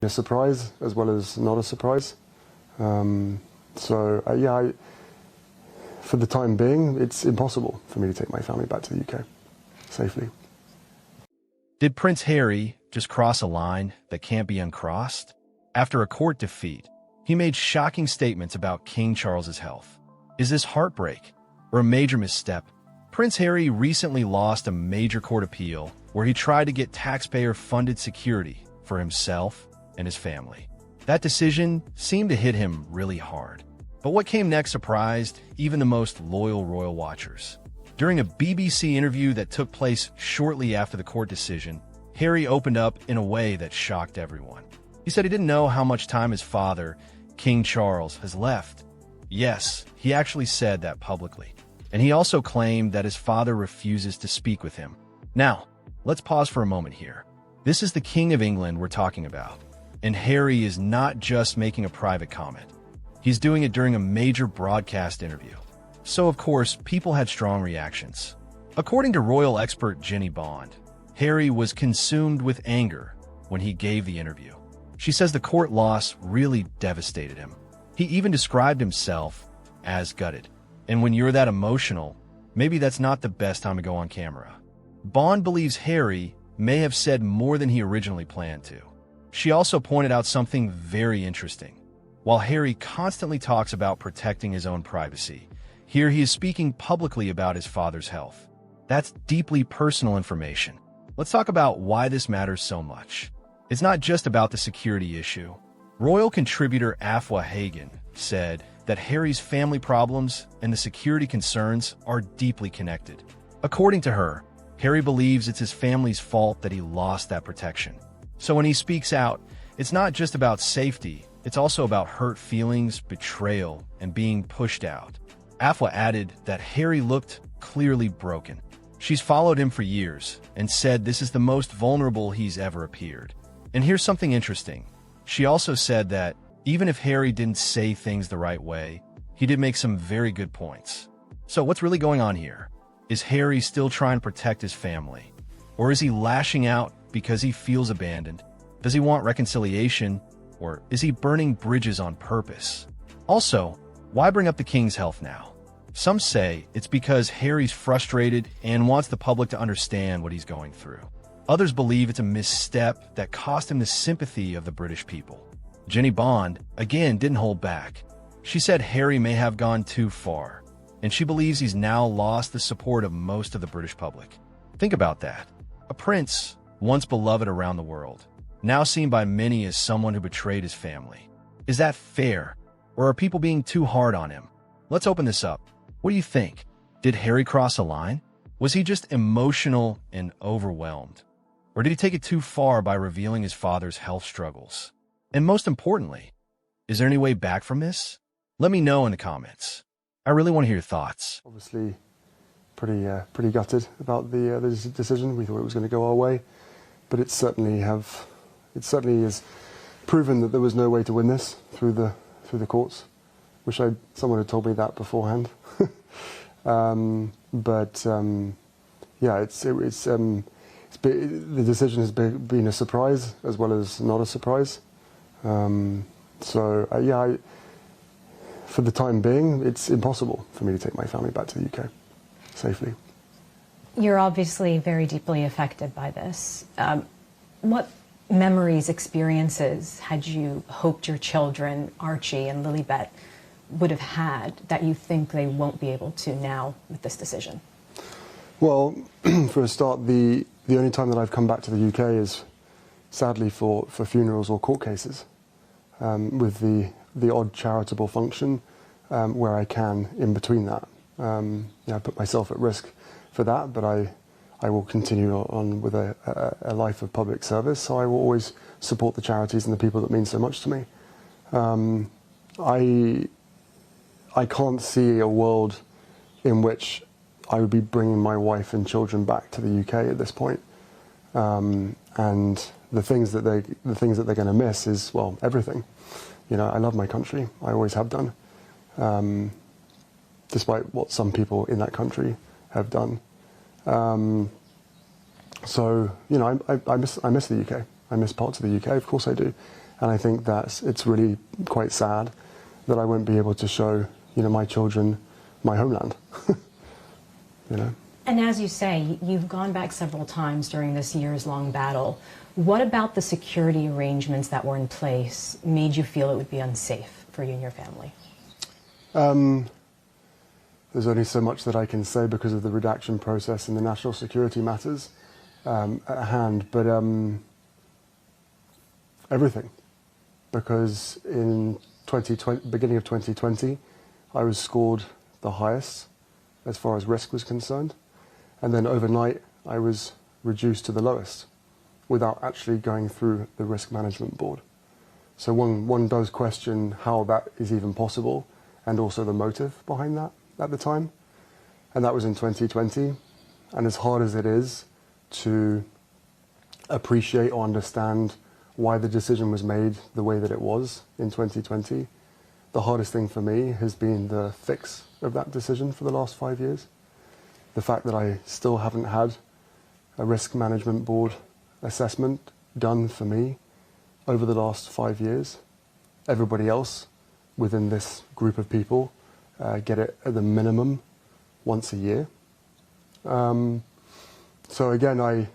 A surprise as well as not a surprise. Yeah, for the time being, it's impossible for me to take my family back to the UK safely. Did Prince Harry just cross a line that can't be uncrossed? After a court defeat, he made shocking statements about King Charles's health. Is this heartbreak or a major misstep? Prince Harry recently lost a major court appeal where he tried to get taxpayer-funded security for himself and his family. That decision seemed to hit him really hard. But what came next surprised even the most loyal royal watchers. During a BBC interview that took place shortly after the court decision, Harry opened up in a way that shocked everyone. He said he didn't know how much time his father, King Charles, has left. Yes, he actually said that publicly. And he also claimed that his father refuses to speak with him. Now, let's pause for a moment here. This is the King of England we're talking about. And Harry is not just making a private comment. He's doing it during a major broadcast interview. So, of course, people had strong reactions. According to royal expert Jenny Bond, Harry was consumed with anger when he gave the interview. She says the court loss really devastated him. He even described himself as gutted. And when you're that emotional, maybe that's not the best time to go on camera. Bond believes Harry may have said more than he originally planned to. She also pointed out something very interesting. While Harry constantly talks about protecting his own privacy, here he is speaking publicly about his father's health. That's deeply personal information. Let's talk about why this matters so much. It's not just about the security issue. Royal contributor Afua Hagen said that Harry's family problems and the security concerns are deeply connected. According to her, Harry believes it's his family's fault that he lost that protection. So when he speaks out, it's not just about safety, it's also about hurt feelings, betrayal, and being pushed out. Afua added that Harry looked clearly broken. She's followed him for years and said this is the most vulnerable he's ever appeared. And here's something interesting. She also said that even if Harry didn't say things the right way, he did make some very good points. So what's really going on here? Is Harry still trying to protect his family? Or is he lashing out because he feels abandoned? Does he want reconciliation? Or is he burning bridges on purpose? Also, why bring up the king's health now? Some say it's because Harry's frustrated and wants the public to understand what he's going through. Others believe it's a misstep that cost him the sympathy of the British people. Jenny Bond, again, didn't hold back. She said Harry may have gone too far, and she believes he's now lost the support of most of the British public. Think about that. A prince, once beloved around the world, now seen by many as someone who betrayed his family. Is that fair? Or are people being too hard on him? Let's open this up. What do you think? Did Harry cross a line? Was he just emotional and overwhelmed? Or did he take it too far by revealing his father's health struggles? And most importantly, is there any way back from this? Let me know in the comments. I really want to hear your thoughts. Obviously, pretty gutted about the decision. We thought it was going to go our way, but it certainly is proven that there was no way to win this through the courts. Wish someone had told me that beforehand. Yeah, the decision has been a surprise as well as not a surprise. Yeah, for the time being, it's impossible for me to take my family back to the UK safely. You're obviously very deeply affected by this. What memories, experiences had you hoped your children, Archie and Lilibet, would have had that you think they won't be able to now with this decision? Well, for a start, the only time that I've come back to the UK is sadly for funerals or court cases, with the odd charitable function where I can in between that. I put myself at risk for that, but I will continue on with a life of public service, so I will always support the charities and the people that mean so much to me. I can't see a world in which I would be bringing my wife and children back to the UK at this point. And the things that they're going to miss is, well, everything. You know, I love my country. I always have done, despite what some people in that country have done. So, you know, I miss the UK. I miss parts of the UK, of course I do. And I think that it's really quite sad that I won't be able to show, my children my homeland. And as you say, you've gone back several times during this years-long battle. What about the security arrangements that were in place made you feel it would be unsafe for you and your family? There's only so much that I can say because of the redaction process and the national security matters at hand, but everything. Because in beginning of 2020, I was scored the highest as far as risk was concerned. And then overnight, I was reduced to the lowest without actually going through the risk management board. So one does question how that is even possible and also the motive behind that at the time. And that was in 2020. And as hard as it is to appreciate or understand why the decision was made the way that it was in 2020, the hardest thing for me has been the fix of that decision for the last 5 years. The fact that I still haven't had a risk management board assessment done for me over the last 5 years. Everybody else within this group of people get it at the minimum once a year. So again, I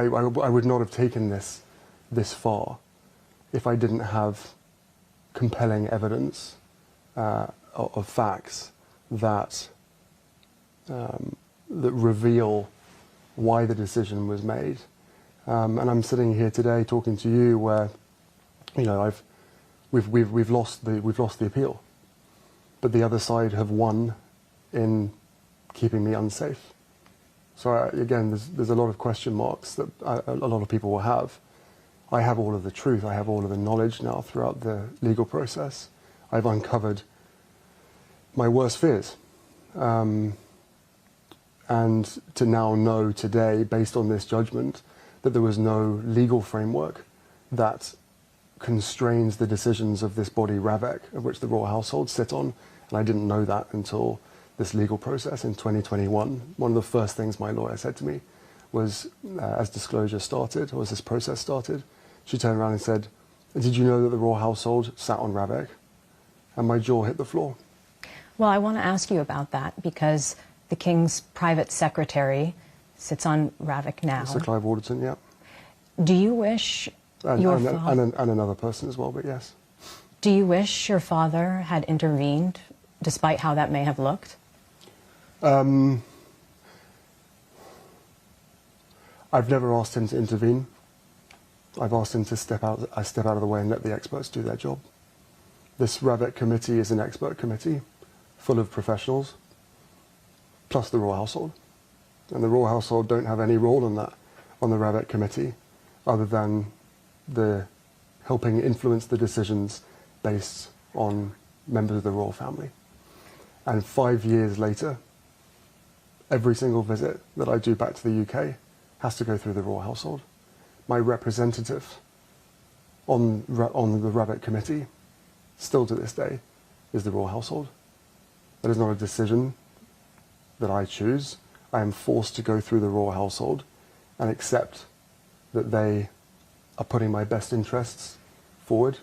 would not have taken this far if I didn't have compelling evidence of facts that reveal why the decision was made. And I'm sitting here today talking to you where, we've lost the appeal, but the other side have won in keeping me unsafe. So again, there's a lot of question marks that a lot of people will have. I have all of the truth. I have all of the knowledge now throughout the legal process. I've uncovered my worst fears. And to now know today, based on this judgment, that there was no legal framework that constrains the decisions of this body, RAVEC, of which the royal household sit on. And I didn't know that until this legal process in 2021. One of the first things my lawyer said to me was, as disclosure started, or as this process started, she turned around and said, "Did you know that the royal household sat on RAVEC?" And my jaw hit the floor. Well, I want to ask you about that because the King's private secretary sits on RAVEC now. Sir Clive Alderton, yeah. Do you wish and another person as well, but yes. Do you wish your father had intervened, despite how that may have looked? I've never asked him to intervene. I've asked him to step out of the way and let the experts do their job. This RAVEC committee is an expert committee full of professionals, plus the royal household. And the royal household don't have any role in that, on the RAVEC committee, other than the helping influence the decisions based on members of the royal family. And 5 years later, every single visit that I do back to the UK has to go through the royal household. My representative on the RAVEC committee, still to this day, is the royal household. That is not a decision that I choose. I am forced to go through the royal household and accept that they are putting my best interests forward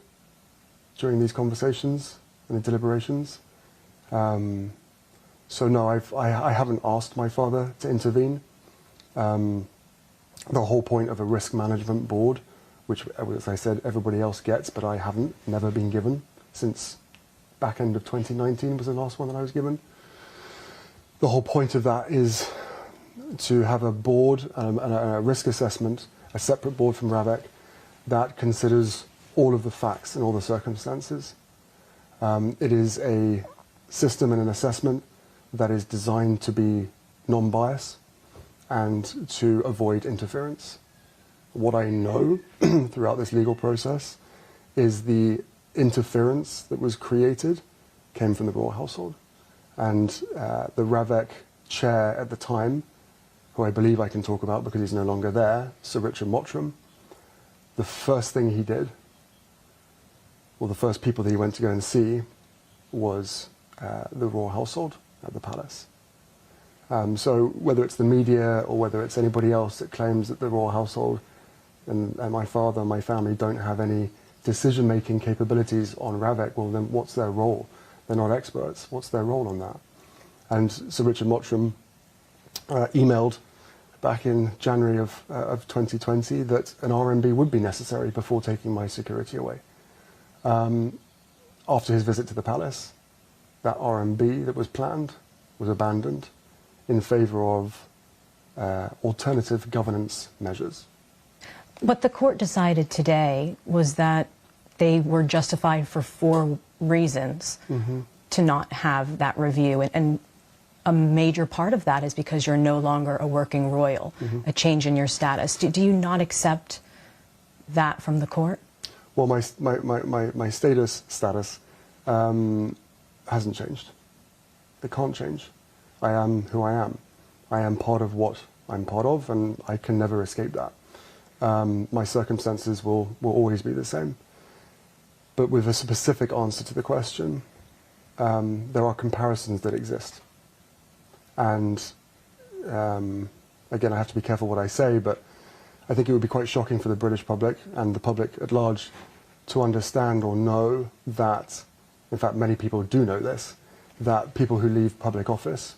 during these conversations and the deliberations. So no, I haven't asked my father to intervene. The whole point of a risk management board, which, as I said, everybody else gets, but I haven't, never been given since back end of 2019 was the last one that I was given. The whole point of that is to have a board and a risk assessment, a separate board from RAVEC, that considers all of the facts and all the circumstances. It is a system and an assessment that is designed to be non-biased and to avoid interference. What I know throughout this legal process is the interference that was created came from the royal household. And the RAVEC chair at the time, who I believe I can talk about because he's no longer there, Sir Richard Mottram, the first thing he did, or the first people that he went to go and see, was the royal household at the palace. So whether it's the media or whether it's anybody else that claims that the royal household and my father and my family don't have any decision-making capabilities on Ravek, well, then what's their role? They're not experts. What's their role on that? And Sir Richard Mottram emailed back in January of 2020 that an RMB would be necessary before taking my security away. After his visit to the palace, that RMB that was planned was abandoned in favour of alternative governance measures. What the court decided today was that they were justified for 4 reasons to not have that review. And a major part of that is because you're no longer a working royal, a change in your status. Do you not accept that from the court? Well, my status hasn't changed. It can't change. I am who I am. I am part of what I'm part of, and I can never escape that. My circumstances will always be the same. But with a specific answer to the question, there are comparisons that exist. And again, I have to be careful what I say, but I think it would be quite shocking for the British public and the public at large to understand or know that, in fact, many people do know this, that people who leave public office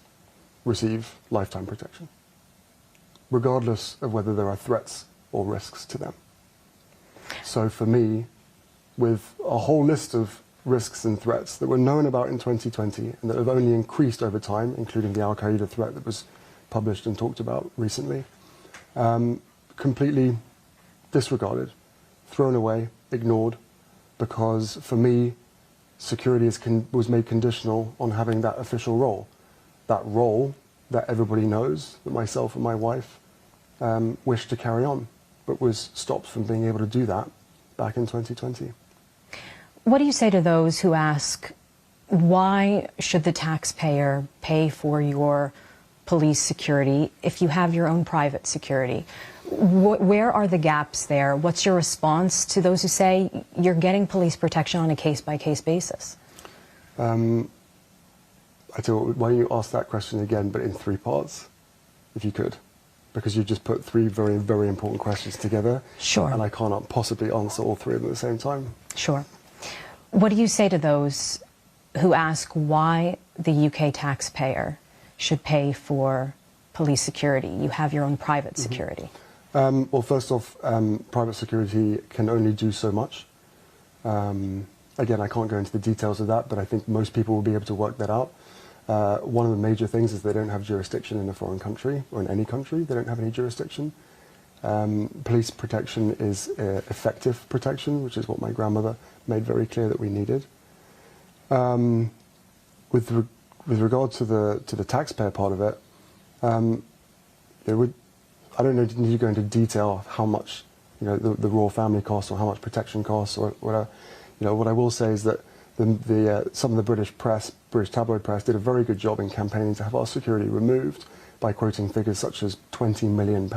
receive lifetime protection, regardless of whether there are threats or risks to them. So for me, with a whole list of risks and threats that were known about in 2020 and that have only increased over time, including the Al-Qaeda threat that was published and talked about recently, completely disregarded, thrown away, ignored, because for me, security was made conditional on having that official role. That role that everybody knows, that myself and my wife wished to carry on, but was stopped from being able to do that back in 2020. What do you say to those who ask, why should the taxpayer pay for your police security if you have your own private security? Where are the gaps there? What's your response to those who say you're getting police protection on a case-by-case basis? I tell you what, why don't you ask that question again, but in 3 parts, if you could? Because you just put 3 very, very important questions together. Sure. And I cannot possibly answer all 3 of them at the same time. Sure. What do you say to those who ask why the UK taxpayer should pay for police security? You have your own private security. Well, first off, private security can only do so much. Again, I can't go into the details of that, but I think most people will be able to work that out. One of the major things is they don't have jurisdiction in a foreign country, or in any country. They don't have any jurisdiction. Police protection is effective protection, which is what my grandmother made very clear that we needed. With regard to the taxpayer part of it, I don't need to go into detail how much the royal family costs or how much protection costs or whatever. What I will say is that some of the British tabloid press did a very good job in campaigning to have our security removed by quoting figures such as £20 million.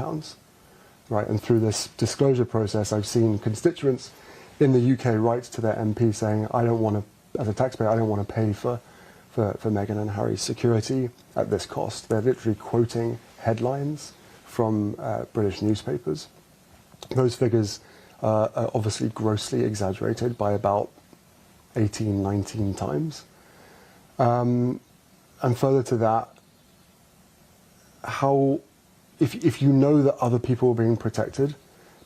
Right, and through this disclosure process, I've seen constituents in the UK write to their MP saying, I don't want to, as a taxpayer, I don't want to pay for Meghan and Harry's security at this cost. They're literally quoting headlines from British newspapers. Those figures are obviously grossly exaggerated by about 18, 19 times. And further to that, if you know that other people are being protected,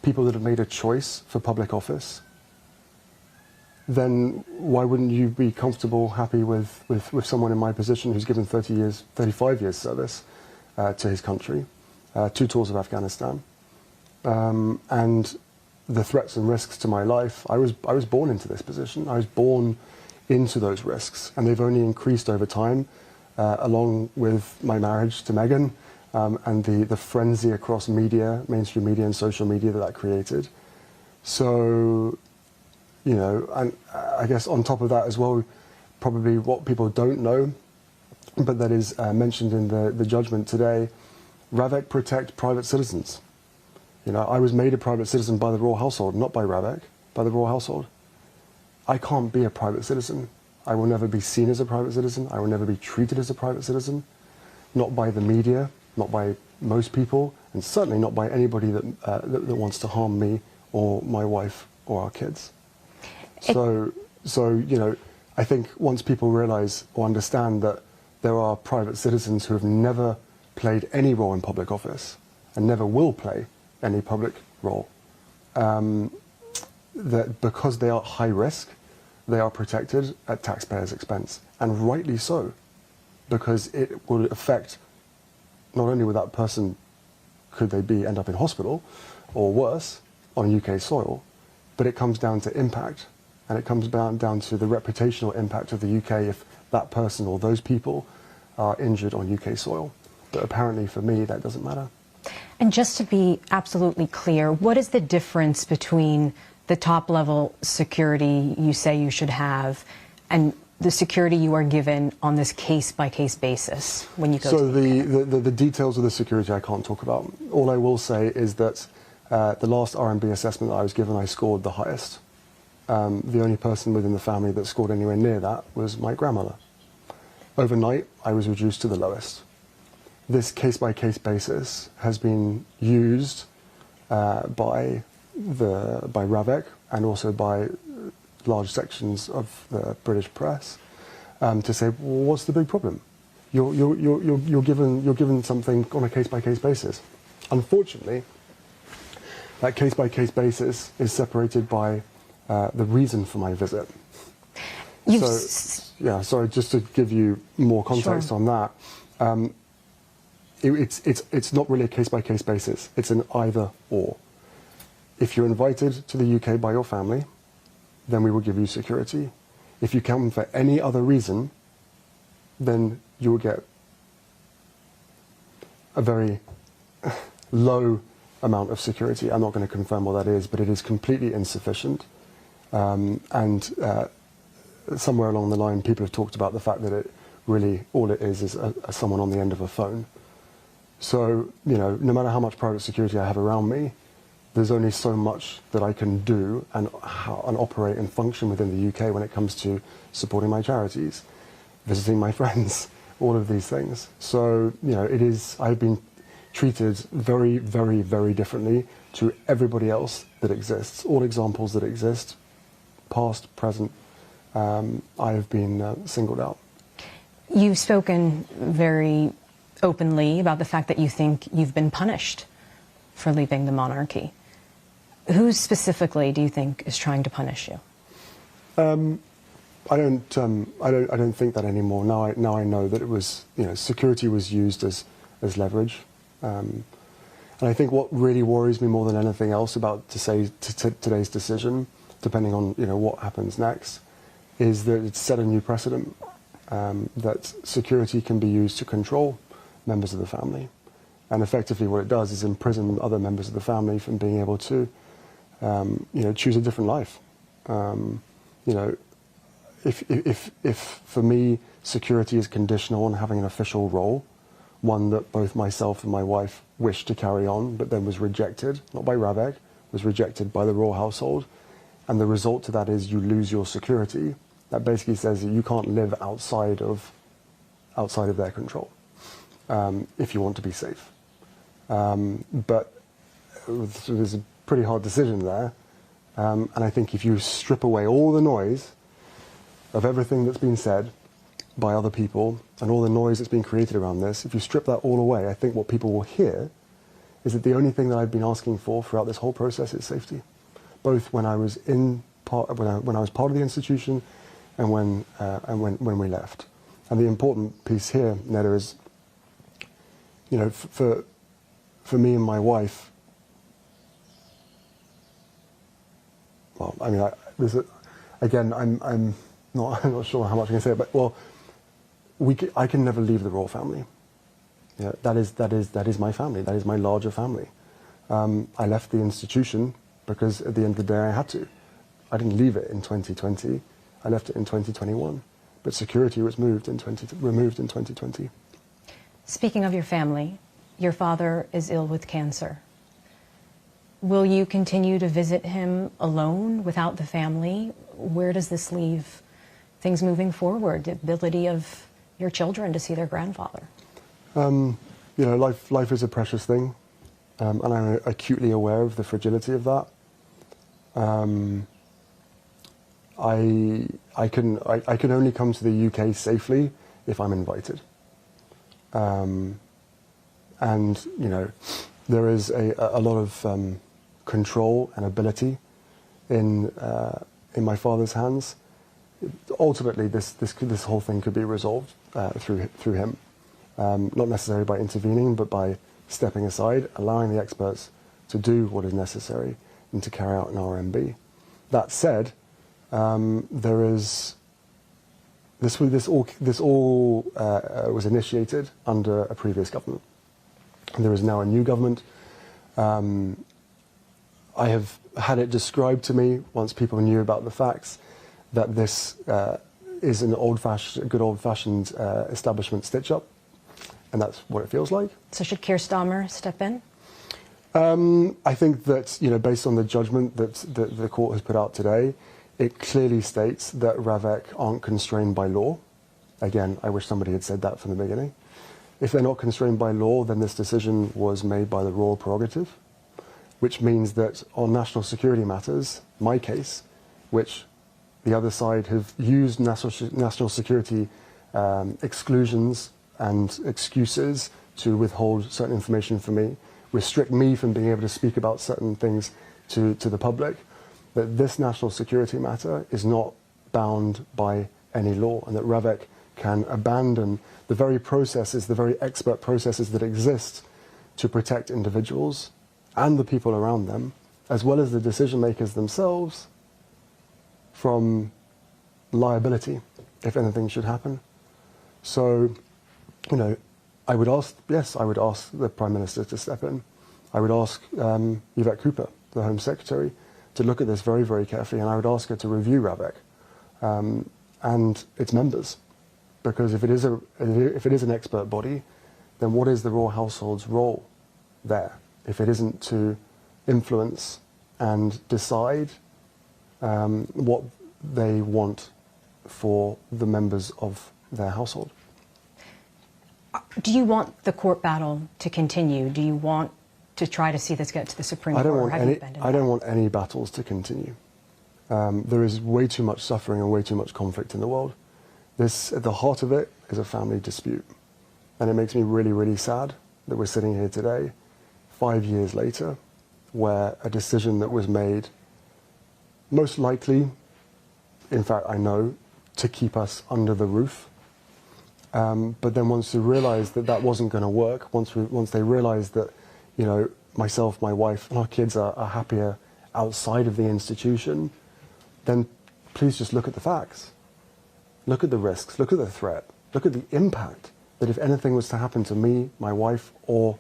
people that have made a choice for public office, then why wouldn't you be comfortable, happy with someone in my position who's given 35 years service to his country, 2 tours of Afghanistan, and the threats and risks to my life? I was born into this position. I was born into those risks, and they've only increased over time, along with my marriage to Meghan. And the frenzy across media, mainstream media and social media that created. So, and I guess on top of that as well, probably what people don't know, but that is mentioned in the judgment today, Ravek protect private citizens. I was made a private citizen by the royal household, not by Ravek, by the royal household. I can't be a private citizen. I will never be seen as a private citizen. I will never be treated as a private citizen, not by the media, not by most people, and certainly not by anybody that wants to harm me or my wife or our kids. So, I think once people realise or understand that there are private citizens who have never played any role in public office and never will play any public role, that because they are high risk, they are protected at taxpayers' expense, and rightly so, because it will affect not only with that person, could they end up in hospital or worse on UK soil, but it comes down to impact, and it comes down to the reputational impact of the UK if that person or those people are injured on UK soil. But apparently for me, that doesn't matter. And just to be absolutely clear, what is the difference between the top-level security you say you should have and the security you are given on this case-by-case basis when you go to the details of the security I can't talk about. All I will say is that the last R&B assessment that I was given, I scored the highest. The only person within the family that scored anywhere near that was my grandmother. Overnight, I was reduced to the lowest. This case-by-case basis has been used by RAVEC and also by large sections of the British press to say, well, what's the big problem? You're given something on a case-by-case basis. Unfortunately, that case-by-case basis is separated by the reason for my visit. So just to give you more context on that, it's not really a case-by-case basis. It's an either-or. If you're invited to the UK by your family, then we will give you security. If you come for any other reason, then you will get a very low amount of security. I'm not going to confirm what that is, but it is completely insufficient. Somewhere along the line, people have talked about the fact that all it is someone on the end of a phone. So, no matter how much private security I have around me, there's only so much that I can do and operate and function within the UK when it comes to supporting my charities, visiting my friends, all of these things. So, I've been treated very, very, very differently to everybody else that exists. All examples that exist, past, present, I have been singled out. You've spoken very openly about the fact that you think you've been punished for leaving the monarchy. Who specifically do you think is trying to punish you? I don't think that anymore. Now I know that it was, security was used as leverage. And I think what really worries me more than anything else about today's decision, depending on what happens next, is that it's set a new precedent that security can be used to control members of the family, and effectively what it does is imprison other members of the family from being able to, choose a different life. If for me security is conditional on having an official role, one that both myself and my wife wished to carry on, but then was rejected, not by RAVEC, was rejected by the royal household, and the result to that is you lose your security. That basically says that you can't live outside of their control if you want to be safe. But there's a pretty hard decision there, and I think if you strip away all the noise of everything that's been said by other people and all the noise that's been created around this, if you strip that all away, I think what people will hear is that the only thing that I've been asking for throughout this whole process is safety, both when I was when I was part of the institution and when we left. And the important piece here, Neda, is, for me and my wife, well, I mean, I'm not sure how much I can say, but I can never leave the royal family. That is my family. That is my larger family. I left the institution because at the end of the day I had to. I didn't leave it in 2020. I left it in 2021. But security was removed in 2020. Speaking of your family, your father is ill with cancer. Will you continue to visit him alone, without the family? Where does this leave things moving forward, the ability of your children to see their grandfather? Life is a precious thing, and I'm acutely aware of the fragility of that. I can only come to the UK safely if I'm invited. And, you know, there is a lot of control and ability in my father's hands. Ultimately, this whole thing could be resolved through him, not necessarily by intervening, but by stepping aside, allowing the experts to do what is necessary and to carry out an RMB. That said, there is this all was initiated under a previous government. There is now a new government. I have had it described to me, once people knew about the facts, that this is an good old-fashioned establishment stitch-up, and that's what it feels like. So should Keir Starmer step in? I think that, you know, based on the judgment that the court has put out today, it clearly states that RAVEC aren't constrained by law. Again, I wish somebody had said that from the beginning. If they're not constrained by law, then this decision was made by the royal prerogative, which means that on national security matters, my case, which the other side have used national security exclusions and excuses to withhold certain information from me, restrict me from being able to speak about certain things to the public, that this national security matter is not bound by any law, and that RAVEC can abandon the very processes, the very expert processes that exist to protect individuals and the people around them, as well as the decision makers themselves, from liability if anything should happen. So, you know, I would ask the Prime Minister to step in. I would ask Yvette Cooper, the Home Secretary, to look at this very, very carefully, and I would ask her to review RAVEC and its members, because if it is an expert body, then what is the royal household's role there if it isn't to influence and decide what they want for the members of their household? Do you want the court battle to continue? Do you want to try to see this get to the Supreme Court? I don't want any battles to continue. There is way too much suffering and way too much conflict in the world. At the heart of it is a family dispute. And it makes me really, really sad that we're sitting here today, 5 years later, where a decision that was made, most likely, in fact I know, to keep us under the roof. But then once they realised that that wasn't going to work, once they realised that, you know, myself, my wife, and our kids are happier outside of the institution, then please just look at the facts. Look at the risks, look at the threat, look at the impact that if anything was to happen to me, my wife, or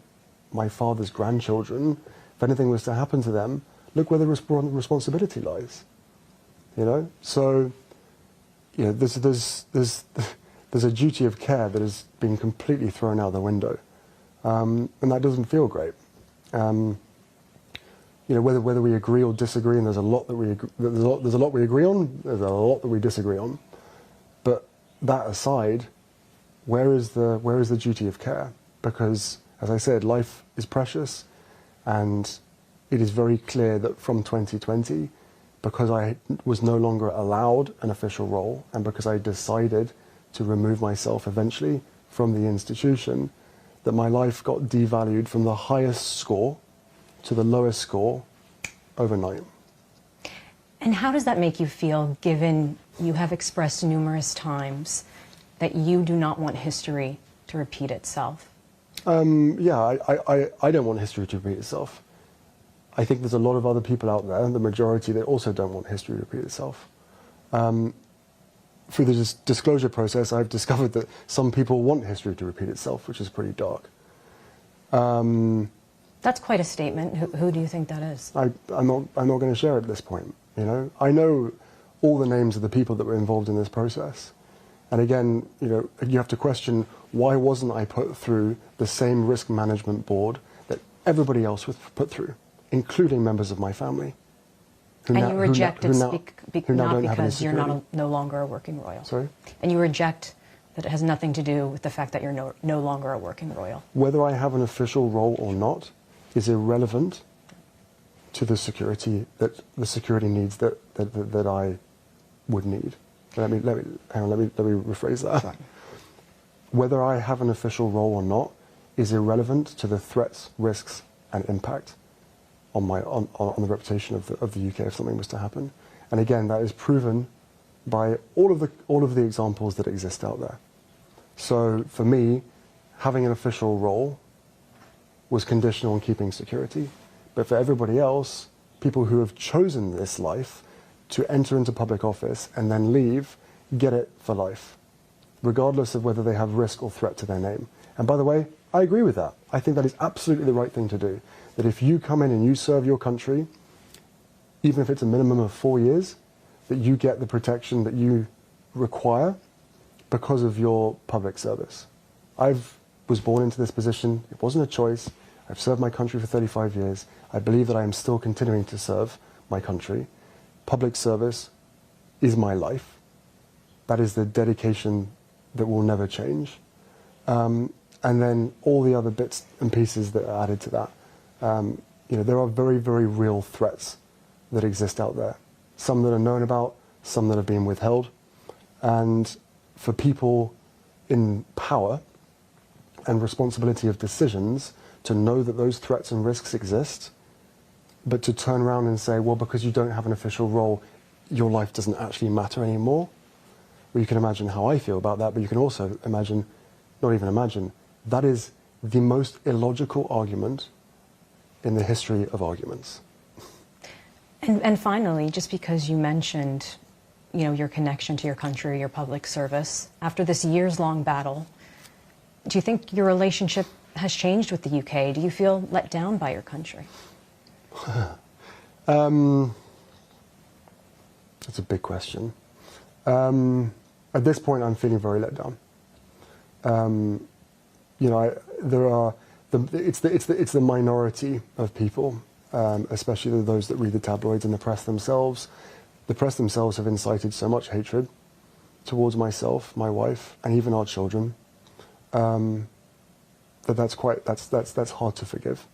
my father's grandchildren, if anything was to happen to them, look where the responsibility lies. You know? So, you know, there's a duty of care that has been completely thrown out the window. And that doesn't feel great. You know, whether we agree or disagree, and there's a lot we agree on, there's a lot that we disagree on. But that aside, where is the duty of care? Because, as I said, life is precious, and it is very clear that from 2020, because I was no longer allowed an official role, and because I decided to remove myself eventually from the institution, that my life got devalued from the highest score to the lowest score overnight. And how does that make you feel, given you have expressed numerous times that you do not want history to repeat itself? Yeah, I don't want history to repeat itself. I think there's a lot of other people out there, the majority, that also don't want history to repeat itself. Through the disclosure process, I've discovered that some people want history to repeat itself, which is pretty dark. That's quite a statement. Who do you think that is? I'm not going to share it at this point. You know, I know all the names of the people that were involved in this process, and again, you know, you have to question, why wasn't I put through the same risk management board that everybody else was put through, including members of my family? And you reject it not because you're no longer a working royal. Sorry? And you reject that it has nothing to do with the fact that you're no longer a working royal. Whether I have an official role or not is irrelevant to the security needs that would need. Let me rephrase that. Sorry. Whether I have an official role or not is irrelevant to the threats, risks, and impact on the reputation of the UK if something was to happen. And again, that is proven by all of the examples that exist out there. So for me, having an official role was conditional on keeping security. But for everybody else, people who have chosen this life to enter into public office and then leave, get it for life, regardless of whether they have risk or threat to their name. And by the way, I agree with that. I think that is absolutely the right thing to do. That if you come in and you serve your country, even if it's a minimum of 4 years, that you get the protection that you require because of your public service. I was born into this position. It wasn't a choice. I've served my country for 35 years. I believe that I am still continuing to serve my country. Public service is my life. That is the dedication that will never change. And then all the other bits and pieces that are added to that. There are very, very real threats that exist out there. Some that are known about, some that have been withheld. And for people in power and responsibility of decisions to know that those threats and risks exist, but to turn around and say, well, because you don't have an official role, your life doesn't actually matter anymore. Well, you can imagine how I feel about that, but you can also imagine, not even imagine, that is the most illogical argument in the history of arguments. And finally, just because you mentioned, your connection to your country, your public service, after this years-long battle, do you think your relationship has changed with the UK? Do you feel let down by your country? That's a big question. At this point, I'm feeling very let down. It's the minority of people, especially those that read the tabloids and the press themselves. The press themselves have incited so much hatred towards myself, my wife, and even our children, that's hard to forgive.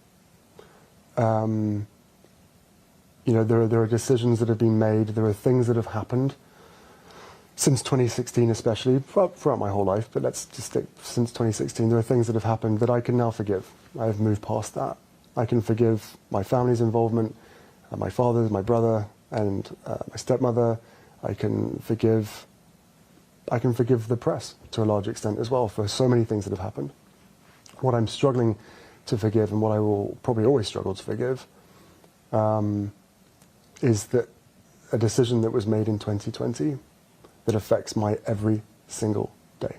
There are decisions that have been made. There are things that have happened since 2016, especially throughout my whole life. But let's just stick since 2016. There are things that have happened that I can now forgive. I've moved past that. I can forgive my family's involvement, my father's, my brother, and my stepmother. I can forgive the press to a large extent as well for so many things that have happened. What I'm struggling to forgive, and what I will probably always struggle to forgive, is that a decision that was made in 2020 that affects my every single day,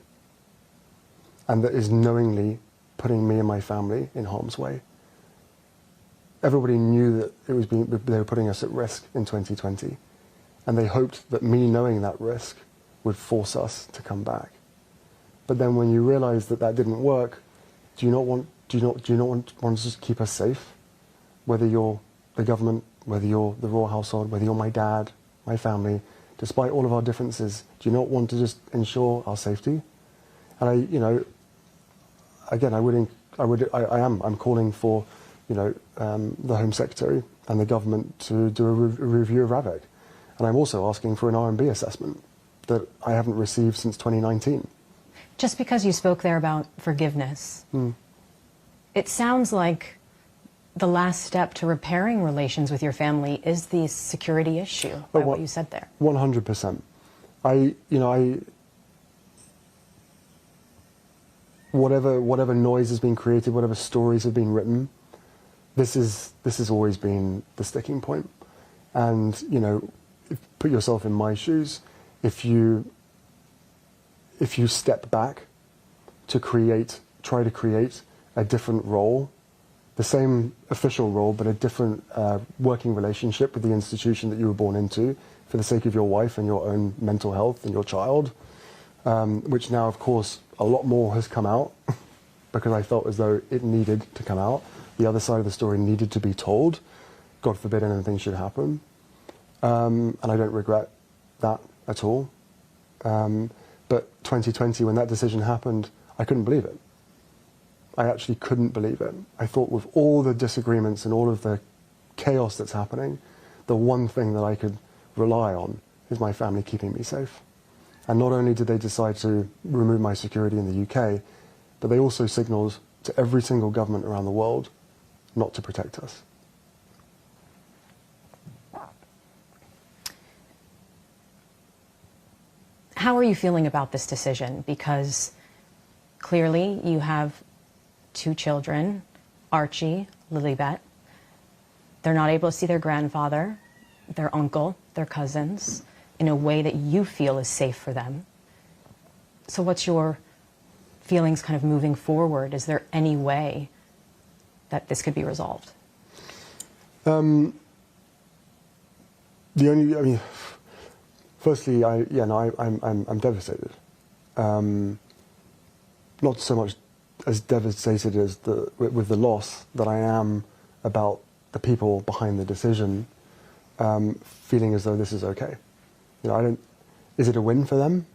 and that is knowingly putting me and my family in harm's way. Everybody knew that they were putting us at risk in 2020, and they hoped that me knowing that risk would force us to come back. But then when you realise that that didn't work, do you not want to just keep us safe? Whether you're the government, whether you're the royal household, whether you're my dad, my family, despite all of our differences, do you not want to just ensure our safety? And I'm calling for, the Home Secretary and the government to do a review of RAVEC. And I'm also asking for an R&B assessment that I haven't received since 2019. Just because you spoke there about forgiveness, it sounds like the last step to repairing relations with your family is the security issue, by what you said there. 100%. Whatever noise has been created, whatever stories have been written, this has always been the sticking point. And, put yourself in my shoes. If you step back to try to create a different role, the same official role, but a different working relationship with the institution that you were born into for the sake of your wife and your own mental health and your child, which now, of course, a lot more has come out because I felt as though it needed to come out. The other side of the story needed to be told. God forbid anything should happen. And I don't regret that at all. But 2020, when that decision happened, I couldn't believe it. I actually couldn't believe it. I thought with all the disagreements and all of the chaos that's happening, the one thing that I could rely on is my family keeping me safe. And not only did they decide to remove my security in the UK, but they also signalled to every single government around the world not to protect us. How are you feeling about this decision? Because clearly you have 2 children, Archie, Lilibet. They're not able to see their grandfather, their uncle, their cousins, in a way that you feel is safe for them. So what's your feelings kind of moving forward? Is there any way that this could be resolved? The only, I mean, firstly, I'm devastated. Not so much as devastated as with the loss that I am about the people behind the decision, feeling as though this is okay. You know, is it a win for them?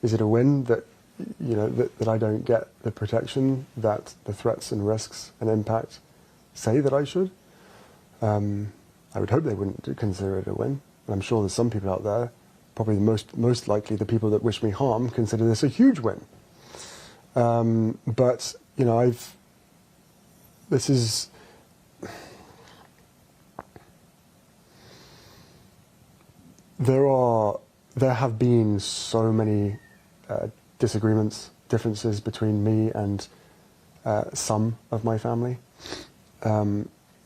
Is it a win that, you know, that I don't get the protection that the threats and risks and impact say that I should? I would hope they wouldn't consider it a win. And I'm sure there's some people out there, probably most likely the people that wish me harm, consider this a huge win. But, you know, there have been so many disagreements, differences between me and some of my family.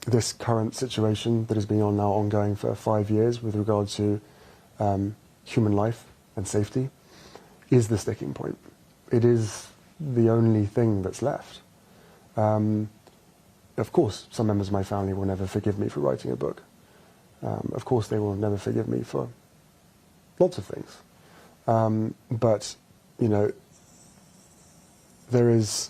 This current situation that has been ongoing for 5 years with regard to human life and safety is the sticking point. It is the only thing that's left. Of course, some members of my family will never forgive me for writing a book. Of course, they will never forgive me for lots of things. But, you know, there is...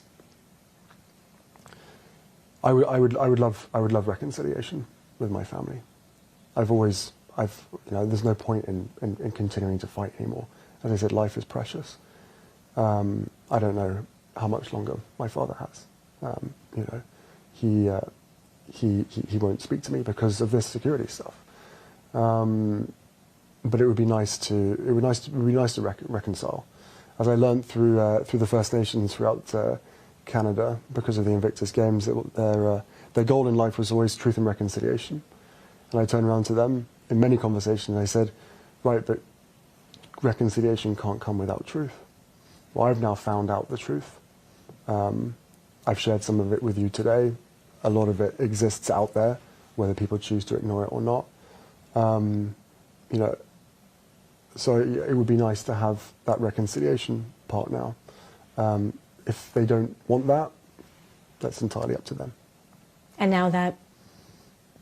I would love reconciliation with my family. You know, there's no point in continuing to fight anymore. As I said, life is precious. I don't know how much longer my father has. You know, he won't speak to me because of this security stuff. But it would be nice to reconcile. As I learned through the First Nations throughout Canada, because of the Invictus Games, their goal in life was always truth and reconciliation. And I turned around to them in many conversations and I said, right, but reconciliation can't come without truth. Well, I've now found out the truth. I've shared some of it with you today. A lot of it exists out there, whether people choose to ignore it or not. You know, so it would be nice to have that reconciliation part now. If they don't want that, that's entirely up to them. And now that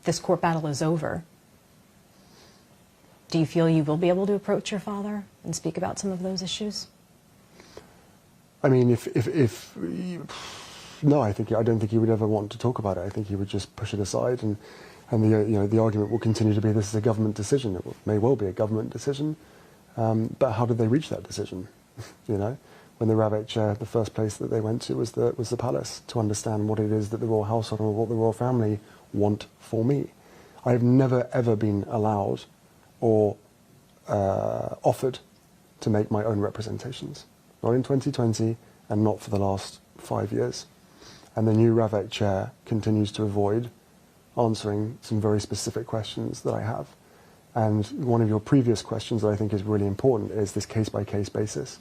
this court battle is over, do you feel you will be able to approach your father and speak about some of those issues? I mean, no, I don't think he would ever want to talk about it. I think he would just push it aside, and the argument will continue to be this is a government decision. It may well be a government decision, but how did they reach that decision? You know, when the Rabbit Chair, the first place that they went to was the palace to understand what it is that the royal household or what the royal family want for me. I have never ever been allowed or offered to make my own representations. Not in 2020 and not for the last 5 years. And the new Ravet Chair continues to avoid answering some very specific questions that I have. And one of your previous questions that I think is really important is this case-by-case basis.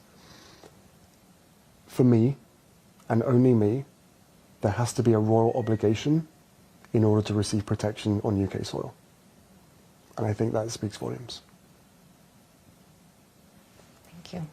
For me, and only me, there has to be a royal obligation in order to receive protection on UK soil. And I think that speaks volumes. Thank you.